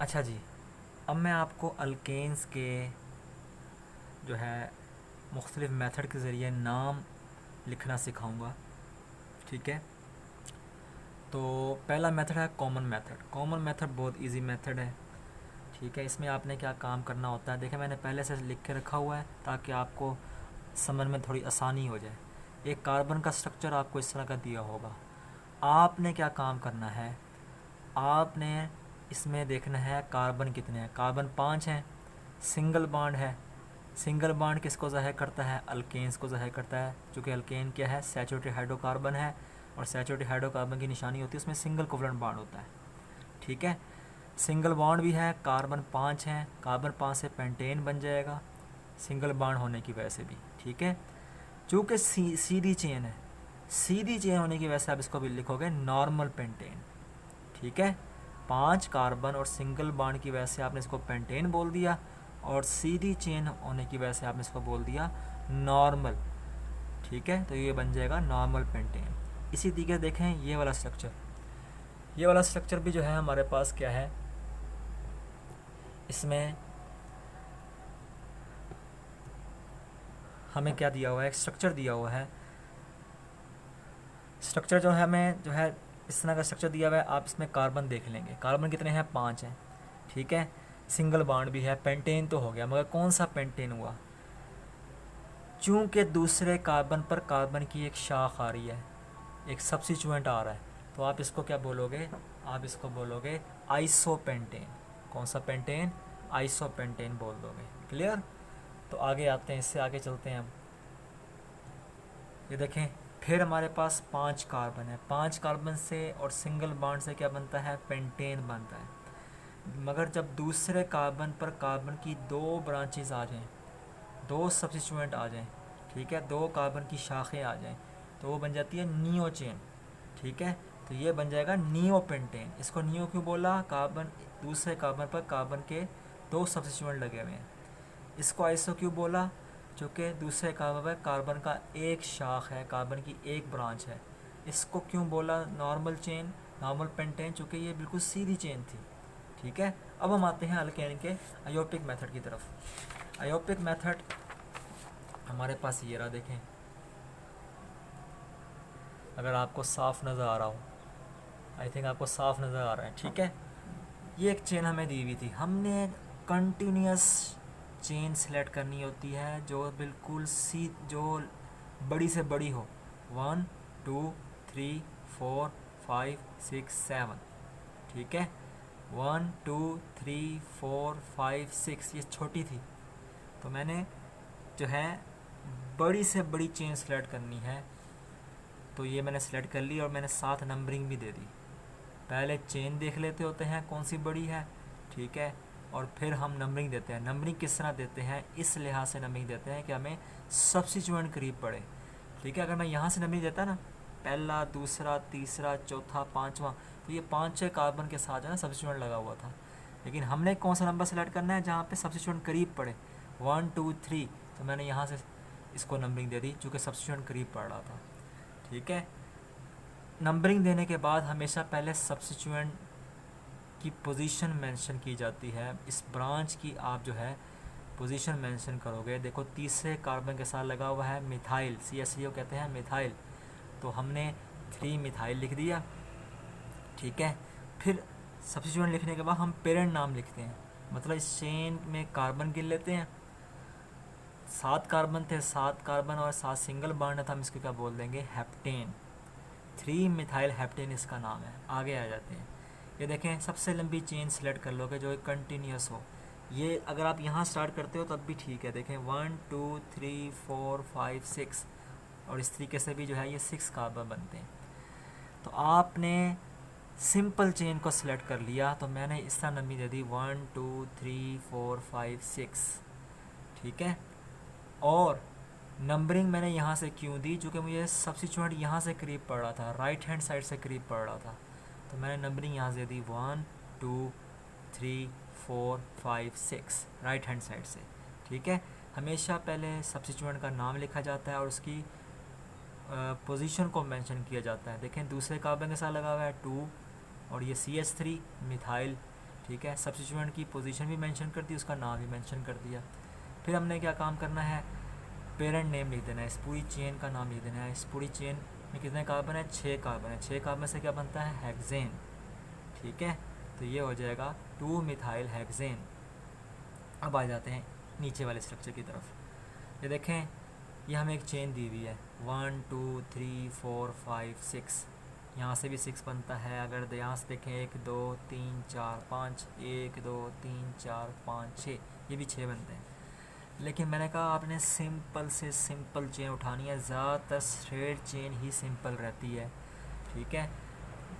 अच्छा जी, अब मैं आपको अल्केन्स के जो है मुख्तलिफ़ मेथड के ज़रिए नाम लिखना सिखाऊंगा। ठीक है, तो पहला मेथड है कॉमन मेथड। कॉमन मेथड बहुत इजी मेथड है। ठीक है, इसमें आपने क्या काम करना होता है, देखिए मैंने पहले से लिख के रखा हुआ है ताकि आपको समझ में थोड़ी आसानी हो जाए। एक कार्बन का स्ट्रक्चर आपको इस तरह का दिया होगा। आपने क्या काम करना है, आपने इसमें देखना है कार्बन कितने हैं। कार्बन 5 हैं, सिंगल बॉन्ड है। सिंगल बॉन्ड किसको ज़ाहिर करता है, अल्केन्स को ज़ाहिर करता है। चूँकि अल्केन क्या है, सैचुरेटेड हाइड्रोकार्बन है, और सैचुरेटेड हाइड्रोकार्बन की निशानी होती है उसमें सिंगल कोवलेंट बॉन्ड होता है। ठीक है, सिंगल बॉन्ड भी है, कार्बन 5 हैं, कार्बन 5 से पेंटेन बन जाएगा सिंगल बॉन्ड होने की वजह से भी। ठीक है, चूँकि सीधी चेन है, सीधी चेन होने की वजह से आप इसको भी लिखोगे नॉर्मल पेंटेन। ठीक है, 5 कार्बन और सिंगल बॉन्ड की वजह से आपने इसको पेंटेन बोल दिया, और सीधी चेन होने की वजह से आपने इसको बोल दिया नॉर्मल। ठीक है, तो ये बन जाएगा नॉर्मल पेंटेन। इसी तरीके से देखें ये वाला स्ट्रक्चर, ये वाला स्ट्रक्चर भी जो है हमारे पास क्या है, इसमें हमें क्या दिया हुआ है, एक स्ट्रक्चर दिया हुआ है। स्ट्रक्चर जो है हमें जो है इस तरह का स्ट्रक्चर दिया हुआ है। आप इसमें कार्बन देख लेंगे, कार्बन कितने हैं, 5 हैं। ठीक है, सिंगल बॉन्ड भी है, पेंटेन तो हो गया, मगर कौन सा पेंटेन हुआ, चूँकि दूसरे कार्बन पर कार्बन की एक शाख आ रही है, एक सब्स्टिट्यूएंट आ रहा है, तो आप इसको क्या बोलोगे, आप इसको बोलोगे आइसोपेंटेन। कौन सा पेंटेन, आइसोपेंटेन बोल दोगे। क्लियर, तो आगे आते हैं, इससे आगे चलते हैं हम। ये देखें, फिर हमारे पास 5 कार्बन है, 5 कार्बन से और सिंगल बॉन्ड से क्या बनता है, पेंटेन बनता है। मगर जब दूसरे कार्बन पर कार्बन की 2 ब्रांचेस आ जाएं, 2 सब्स्टिट्यूएंट आ जाएं, ठीक है, 2 कार्बन की शाखें आ जाएं, तो वो बन जाती है नियो चेन। ठीक है, तो ये बन जाएगा नियो पेंटेन। इसको नियो क्यों बोला, कार्बन दूसरे कार्बन पर कार्बन के 2 सब्स्टिट्यूएंट लगे हुए हैं। इसको आइसो क्यों बोला, चूँकि दूसरे कार्बन पर कार्बन का एक शाख है, कार्बन की एक ब्रांच है। इसको क्यों बोला नॉर्मल चेन, नॉर्मल पेंटेन, चूँकि ये बिल्कुल सीधी चेन थी। ठीक है, अब हम आते हैं अल्केन के अयोपिक मेथड की तरफ। अयोपिक मेथड हमारे पास ये रहा, देखें अगर आपको साफ नज़र आ रहा हो, आई थिंक आपको साफ नज़र आ रहा है। ठीक है, ये एक चेन हमें दी हुई थी, हमने कंटिन्यूस चेन सेलेक्ट करनी होती है जो बिल्कुल जो बड़ी से बड़ी हो। 1 2 3 4 5 6 7। ठीक है, 1 2 3 4 5 6 ये छोटी थी, तो मैंने जो है बड़ी से बड़ी चेन सेलेक्ट करनी है, तो ये मैंने सेलेक्ट कर ली और मैंने साथ नंबरिंग भी दे दी। पहले चेन देख लेते होते हैं कौन सी बड़ी है, ठीक है, और फिर हम नंबरिंग देते हैं। नंबरिंग किस तरह देते हैं, इस लिहाज से नंबरिंग देते हैं कि हमें सब्स्टिट्यूएंट करीब पड़े। ठीक है, अगर मैं यहाँ से नंबरिंग देता ना, पहला दूसरा तीसरा चौथा पाँचवा, तो ये 5-6 कार्बन के साथ जो है सब्स्टिट्यूएंट लगा हुआ था। लेकिन हमने कौन सा नंबर सेलेक्ट करना है जहाँ पे सब्स्टिट्यूएंट करीब पड़े, 1 2 3, तो मैंने यहाँ से इसको नंबरिंग दे दी चूँकि सब्स्टिट्यूएंट करीब पड़ रहा था। ठीक है, नंबरिंग देने के बाद हमेशा पहले सब्स्टिट्यूएंट की पोजीशन मेंशन की जाती है। इस ब्रांच की आप जो है पोजीशन मेंशन करोगे। देखो तीसरे कार्बन के साथ लगा हुआ है मिथाइल, CH3O कहते हैं मिथाइल, तो हमने 3 मिथाइल लिख दिया। ठीक है, फिर सब्स्टिट्यूएंट लिखने के बाद हम पेरेंट नाम लिखते हैं, मतलब इस चेन में कार्बन गिन लेते हैं। 7 कार्बन थे, 7 कार्बन और 7 सिंगल बॉन्ड है, तो हम इसको क्या बोल देंगे, हेप्टेन। 3 मिथाइल हेप्टेन इसका नाम है। आगे आ जाते हैं, ये देखें सबसे लंबी चेन सेलेक्ट कर लोगे जो कंटिन्यूस हो। ये अगर आप यहाँ स्टार्ट करते हो तब भी ठीक है। देखें 1 2 3 4 5 6, और इस तरीके से भी जो है ये 6 कार्बन बनते हैं। तो आपने सिंपल चेन को सिलेक्ट कर लिया, तो मैंने इस तरह नंबरिंग दे दी 1 2 3 4 5 6। ठीक है, और नंबरिंग मैंने यहाँ से क्यों दी, चूँकि मुझे सब्स्टिट्यूएंट यहाँ से करीब पड़ रहा था, राइट हैंड साइड से करीब पड़ रहा था, तो मैंने नंबरिंग यहाँ से दी 1 2 3 4 5 6 राइट हैंड साइड से। ठीक है, हमेशा पहले सब्स्टिट्यूएंट का नाम लिखा जाता है और उसकी पोजीशन को मेंशन किया जाता है। देखें दूसरे कार्बन के साथ लगा हुआ है 2, और ये CH3 मिथाइल, ठीक है। सब्स्टिट्यूएंट की पोजीशन भी मेंशन कर दी, उसका नाम भी मेंशन कर दिया। फिर हमने क्या काम करना है, पेरेंट नेम लिख देना है, इस पूरी चेन का नाम लिख देना है। इस पूरी चेन में कितने कार्बन है, 6 कार्बन है। 6 कार्बन से क्या बनता है, हेक्सेन, ठीक है। तो ये हो जाएगा 2 मिथाइल हेक्सेन। अब आ जाते हैं नीचे वाले स्ट्रक्चर की तरफ। ये देखें, ये हमें एक चेन दी हुई है 1 2 3 4 5 6, यहाँ से भी 6 बनता है। अगर यहाँ से देखें 1 2 3 4 5, 1 2 3 4 5 6, ये भी 6 बनते हैं। लेकिन मैंने कहा आपने सिंपल से सिंपल चेन उठानी है, ज़्यादातर स्ट्रेट चेन ही सिंपल रहती है, ठीक है।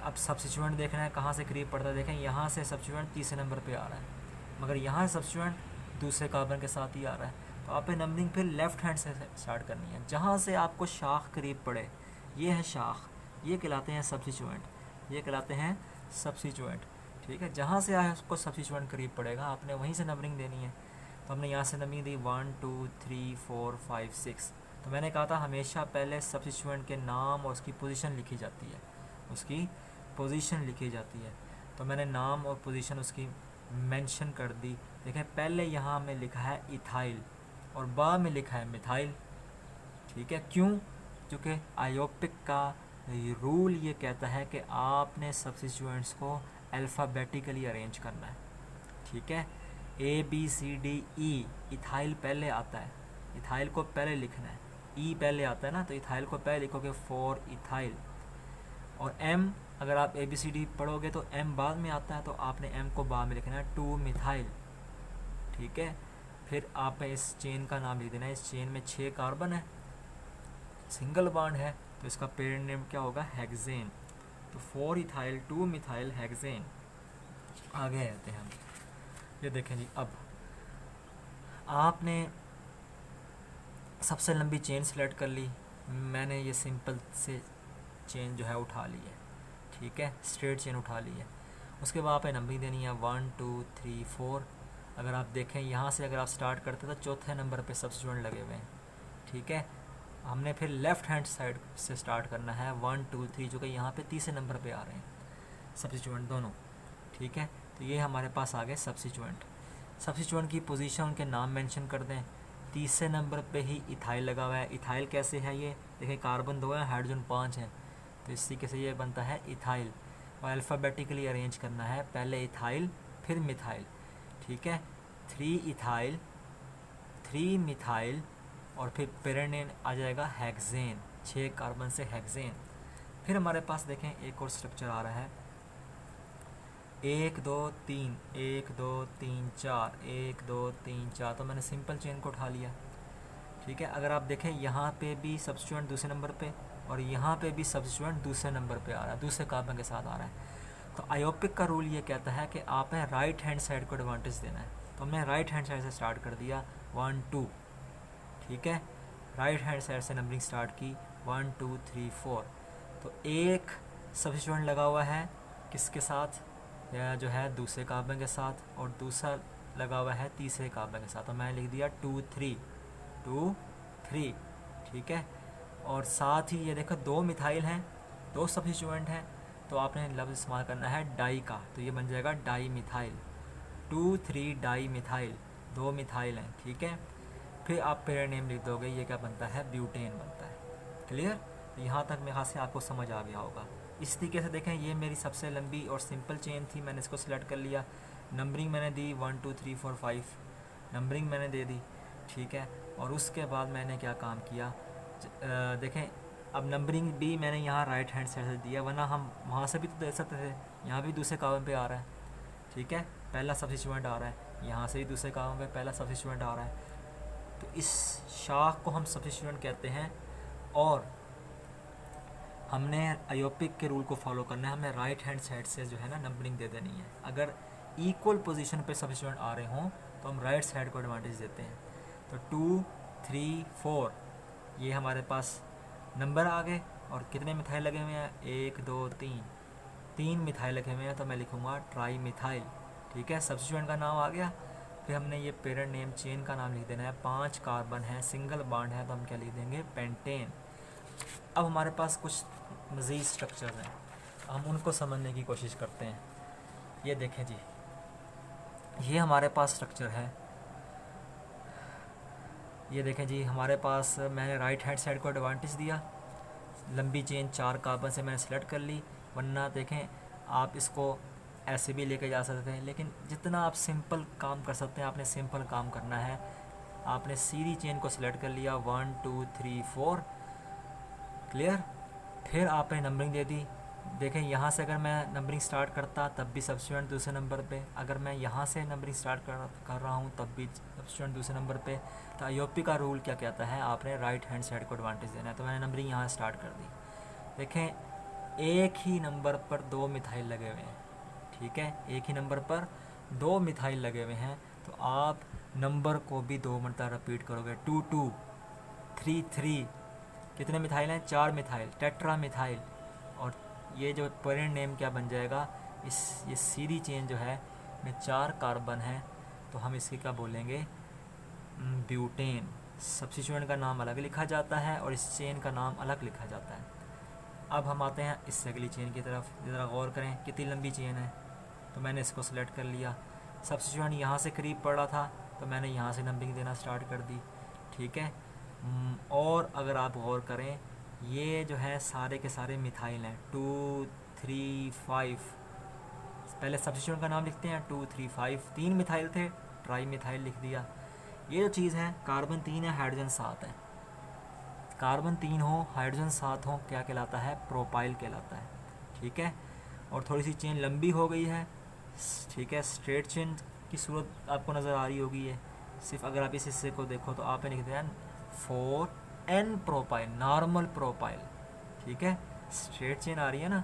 अब सब्स्टिट्यूएंट देखना है कहाँ से करीब पड़ता है। देखें यहाँ से सब्स्टिट्यूएंट तीसरे नंबर पे आ रहा है, मगर यहाँ सब्स्टिट्यूएंट दूसरे कार्बन के साथ ही आ रहा है। तो आप नंबरिंग फिर लेफ़्ट हैंड से स्टार्ट करनी है, जहाँ से आपको शाख करीब पड़े। ये है शाख, ये कहलाते हैं सब्स्टिट्यूएंट, ये कहलाते हैं सब्स्टिट्यूएंट, ठीक है। जहाँ से आपको सब्स्टिट्यूएंट करीब पड़ेगा आपने वहीं से नंबरिंग देनी है। तो हमने यहाँ से नंबरिंग दी 1 2 3 4 5 6। तो मैंने कहा था हमेशा पहले सब्स्टिट्यूएंट के नाम और उसकी पोजीशन लिखी जाती है, उसकी पोजीशन लिखी जाती है। तो मैंने नाम और पोजीशन उसकी मेंशन कर दी। देखें पहले यहाँ में लिखा है इथाइल और बाद में लिखा है मिथाइल, ठीक है। क्यों? क्योंकि आयोपिक का रूल ये कहता है कि आपने सब्स्टिट्यूएंट्स को अल्फ़ाबेटिकली अरेंज करना है, ठीक है। ABCDE, इथाइल पहले आता है, इथाइल को पहले लिखना है। ई पहले आता है ना, तो इथाइल को पहले लिखोगे फॉर इथाइल। और M, अगर आप ABCD पढ़ोगे तो M बाद में आता है, तो आपने M को बाद में लिखना है 2 मिथाइल, ठीक है। फिर आप इस चेन का नाम लिख देना है। इस चेन में 6 कार्बन है, सिंगल बॉन्ड है, तो इसका पेरेंट नेम क्या होगा, हेक्सेन। तो 4 इथाइल 2 मिथाइल हेक्सेन। आगे आते हैं हम, ये देखें जी। अब आपने सबसे लंबी चेन सेलेक्ट कर ली, मैंने ये सिंपल से चेन जो है उठा ली है, ठीक है, स्ट्रेट चेन उठा ली है। उसके बाद आप नंबरिंग देनी है 1 2 3 4। अगर आप देखें यहाँ से अगर आप स्टार्ट करते तो चौथे नंबर पे सब्स्टिट्यूएंट लगे हुए हैं, ठीक है। हमने फिर लेफ़्ट हैंड साइड से स्टार्ट करना है 1 2 3, जो कि यहाँ पे तीसरे नंबर पे आ रहे हैं सब्स्टिट्यूएंट दोनों, ठीक है। तो ये हमारे पास आ गए सब्स्टिट्यूएंट। सब्स्टिट्यूएंट की पोजीशन, उनके नाम मेंशन कर दें। तीसरे नंबर पे ही इथाइल लगा हुआ है। इथाइल कैसे है, ये देखें कार्बन 2 है, हाइड्रोजन 5 है, तो इसी के से ये बनता है इथाइल। और अल्फ़ाबेटिकली अरेंज करना है, पहले इथाइल फिर मिथाइल, ठीक है। 3 इथाइल 3 मिथाइल और फिर पेरेंट नेम आ जाएगा हेक्सेन, 6 कार्बन से हेक्सेन। फिर हमारे पास देखें एक और स्ट्रक्चर आ रहा है 1 2 3 1 2 3 4 1 2 3 4। तो मैंने सिंपल चेन को उठा लिया, ठीक है। अगर आप देखें यहाँ पे भी सब्स्टिट्यूएंट दूसरे नंबर पे और यहाँ पे भी सब्स्टिट्यूएंट दूसरे नंबर पे आ रहा है, दूसरे कार्बन के साथ आ रहा है। तो आयोपिक का रूल ये कहता है कि आपने राइट हैंड साइड को एडवांटेज देना है। तो हमने राइट हैंड साइड से स्टार्ट कर दिया 1 2, ठीक है। राइट हैंड साइड से नंबरिंग स्टार्ट की 1 2 3 4। तो एक सब्स्टिट्यूएंट लगा हुआ है किसके साथ, या जो है दूसरे कार्बन के साथ, और दूसरा लगा हुआ है तीसरे कार्बन के साथ। तो मैंने लिख दिया 2 3 2 3, ठीक है। और साथ ही ये देखो 2 मिथाइल हैं, 2 सब्स्टिट्यूएंट हैं, तो आपने लफ्ज़ इस्तेमाल करना है डाई का, तो ये बन जाएगा di methyl. 2 3 di methyl, 2 methyl हैं, ठीक है। फिर आप पेरेंट नेम लिख दोगे, ये क्या बनता है, ब्यूटेन बनता है। क्लियर? तो यहाँ तक मेरे ख्याल से आपको समझ आ गया होगा। इस तरीके से देखें, ये मेरी सबसे लंबी और सिंपल चेन थी, मैंने इसको सिलेक्ट कर लिया। नंबरिंग मैंने दी 1 2 3 4 5, नंबरिंग मैंने दे दी, ठीक है। और उसके बाद मैंने क्या काम किया, देखें अब नंबरिंग भी मैंने यहाँ राइट हैंड साइड से दिया, वरना हम वहाँ से भी तो दे सकते थे। यहाँ भी दूसरे कार्बन पे आ रहा है, ठीक है, पहला सब्स्टिट्यूएंट आ रहा है, यहाँ से भी दूसरे कार्बन पे पहला सब्स्टिट्यूएंट आ रहा है। तो इस शाख को हम सब्स्टिट्यूएंट कहते हैं। और हमने आयोपिक के रूल को फॉलो करना है, हमें राइट हैंड साइड से जो है ना नंबरिंग दे देनी है। अगर इक्वल पोजीशन पे सब्स्टिट्यूएंट आ रहे हों तो हम राइट साइड को एडवांटेज देते हैं। तो 2 3 4 ये हमारे पास नंबर आ गए। और कितने मिथाइल लगे हुए हैं, 1 2 3 मिथाइल लगे हुए हैं, तो मैं लिखूँगा ट्राई मिथाइल, ठीक है। सब्स्टिट्यूएंट का नाम आ गया। फिर हमने ये पेरेंट नेम चेन का नाम लिख देना है। 5 कार्बन है, सिंगल बॉन्ड है, तो हम क्या लिख देंगे, पेंटेन। अब हमारे पास कुछ मज़ीद स्ट्रक्चर्स हैं, हम उनको समझने की कोशिश करते हैं। ये देखें जी, ये हमारे पास स्ट्रक्चर है। ये देखें जी, हमारे पास मैंने राइट हैंड साइड को एडवांटेज दिया, लंबी चेन 4 कार्बन से मैंने सेलेक्ट कर ली। वरना देखें आप इसको ऐसे भी लेके जा सकते हैं, लेकिन जितना आप सिंपल काम कर सकते हैं आपने सिंपल काम करना है। आपने सीधी चेन को सिलेक्ट कर लिया 1 2 3 4, क्लियर। फिर आपने नंबरिंग दे दी। देखें यहाँ से अगर मैं नंबरिंग स्टार्ट करता तब भी सब्स्टिट्यूएंट दूसरे नंबर पे, अगर मैं यहाँ से नंबरिंग स्टार्ट कर रहा हूँ तब भी सब्स्टिट्यूएंट दूसरे नंबर पे। तो आईओपी का रूल क्या कहता है, आपने राइट हैंड साइड को एडवांटेज देना है। तो मैंने नंबरिंग यहाँ स्टार्ट कर दी। देखें एक ही नंबर पर 2 मिथाइल लगे हुए हैं, ठीक है, एक ही नंबर पर 2 मिथाइल लगे हुए हैं। तो आप नंबर को भी 2 मरतबा रिपीट करोगे, 2 2 3 3, कितने मिथाइल हैं, 4 मिथाइल, टेट्रा मिथाइल। और ये जो पेरेंट नेम क्या बन जाएगा, ये सीधी चेन जो है में 4 कार्बन है, तो हम इसकी क्या बोलेंगे, ब्यूटेन। सब्स्टिट्यूएंट का नाम अलग लिखा जाता है और इस चेन का नाम अलग लिखा जाता है। अब हम आते हैं इससे अगली चेन की तरफ। ज़रा गौर करें कितनी लंबी चेन है। तो मैंने इसको सेलेक्ट कर लिया, सब्स्टिट्यूएंट यहाँ से करीब पड़ा था तो मैंने यहाँ से नंबरिंग देना स्टार्ट कर दी, ठीक है। और अगर आप गौर करें ये जो है सारे के सारे मिथाइल हैं, 2 3 5। पहले सब्स्टिट्यूएंट का नाम लिखते हैं 2 3 5, 3 मिथाइल थे, ट्राई मिथाइल लिख दिया। ये जो चीज़ है कार्बन 3 है, हाइड्रोजन 7 है। कार्बन 3 हो हाइड्रोजन 7 हो, क्या कहलाता है, प्रोपाइल कहलाता है, ठीक है। और थोड़ी सी चेन लंबी हो गई है, ठीक है, स्ट्रेट चेन की सूरत आपको नज़र आ रही होगी। ये सिर्फ अगर आप इस हिस्से को देखो तो आपने लिख दिया 4n प्रोपाइल, नॉर्मल प्रोपाइल, ठीक है। स्ट्रेट चेन आ रही है ना,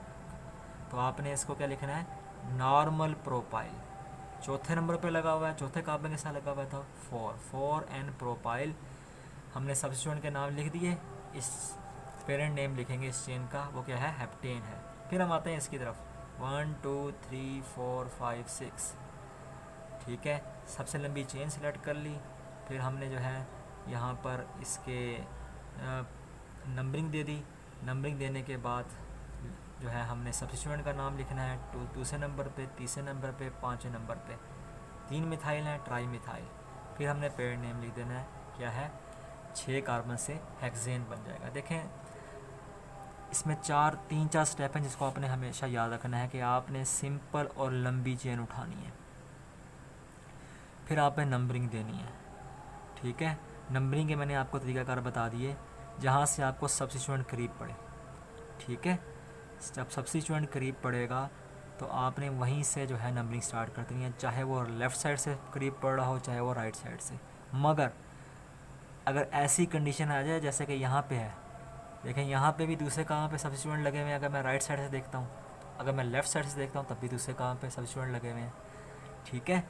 तो आपने इसको क्या लिखना है, नॉर्मल प्रोपाइल। चौथे नंबर पे लगा हुआ है, चौथे कार्बन के साथ लगा हुआ था 4n प्रोपाइल। हमने सब्स्टिट्यूएंट के नाम लिख दिए, इस पेरेंट नेम लिखेंगे इस चेन का, वो क्या है, हेप्टेन है। फिर हम आते हैं इसकी तरफ, 1 2 3 4 5 6, ठीक है। सबसे लंबी चेन सेलेक्ट कर ली। फिर हमने जो है यहाँ पर इसके नंबरिंग दे दी। नंबरिंग देने के बाद जो है हमने सब्स्टिट्यूएंट का नाम लिखना है, दूसरे नंबर पे, तीसरे नंबर पे, पाँचवें नंबर पे। 3 मिथाइल हैं, ट्राई मिथाइल। फिर हमने पेरेंट नेम लिख देना है, क्या है, 6 कार्बन से हेक्सेन बन जाएगा। देखें इसमें 3-4 स्टेप हैं जिसको आपने हमेशा याद रखना है कि आपने सिंपल और लंबी चेन उठानी है, फिर आपने नंबरिंग देनी है, ठीक है। नंबरिंग के मैंने आपको तरीकाकार बता दिए, जहाँ से आपको सब्स्टिट्यूएंट करीब पड़े, ठीक है। जब सब्स्टिट्यूएंट करीब पड़ेगा तो आपने वहीं से जो है नंबरिंग स्टार्ट कर देनी है, चाहे वो लेफ़्ट साइड से करीब पड़ रहा हो चाहे वो राइट साइड से। मगर अगर ऐसी कंडीशन आ जाए जैसे कि यहाँ पे है, देखें यहाँ पे भी दूसरे काम पे सब्स्टिट्यूएंट लगे हुए हैं। अगर मैं राइट साइड से देखता हूँ, अगर मैं लेफ़्ट साइड से देखता हूँ तब भी दूसरे काम पे सब्स्टिट्यूएंट लगे हुए हैं, ठीक है।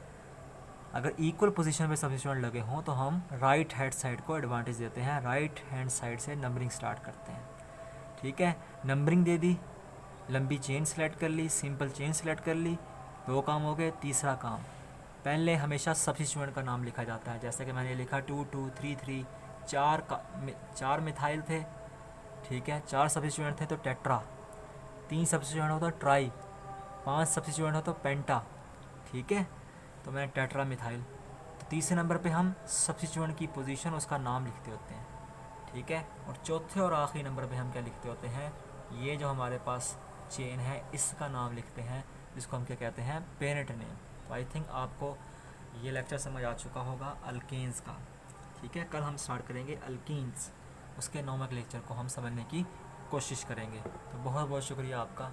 अगर इक्वल पोजीशन पे सब्स्टिट्यूएंट लगे हों तो हम राइट हैंड साइड को एडवांटेज देते हैं, राइट हैंड साइड से नंबरिंग स्टार्ट करते हैं, ठीक है। नंबरिंग दे दी, लंबी चेन सेलेक्ट कर ली, सिंपल चेन सेलेक्ट कर ली, 2 काम हो गए। तीसरा काम, पहले हमेशा सब्स्टिट्यूएंट का नाम लिखा जाता है, जैसे कि मैंने लिखा 2 2 3 3, 4 मिथाइल थे, ठीक है, 4 सब्स्टिट्यूएंट थे तो टेट्रा, 3 सब्स्टिट्यूएंट हो तो ट्राई, 5 सब्स्टिट्यूएंट हो तो पेंटा, ठीक है। तो मैंने टेट्रा मिथाइल। तो तीसरे नंबर पे हम सब्स्टिट्यूएंट की पोजीशन, उसका नाम लिखते होते हैं, ठीक है। और चौथे और आखिरी नंबर पे हम क्या लिखते होते हैं, ये जो हमारे पास चेन है इसका नाम लिखते हैं, जिसको हम क्या कहते हैं, पेरेंट नेम। तो आई थिंक आपको ये लेक्चर समझ आ चुका होगा अल्केन्स का, ठीक है। कल हम स्टार्ट करेंगे अल्कीन्स, उसके नॉमक लेक्चर को हम समझने की कोशिश करेंगे। तो बहुत बहुत शुक्रिया आपका।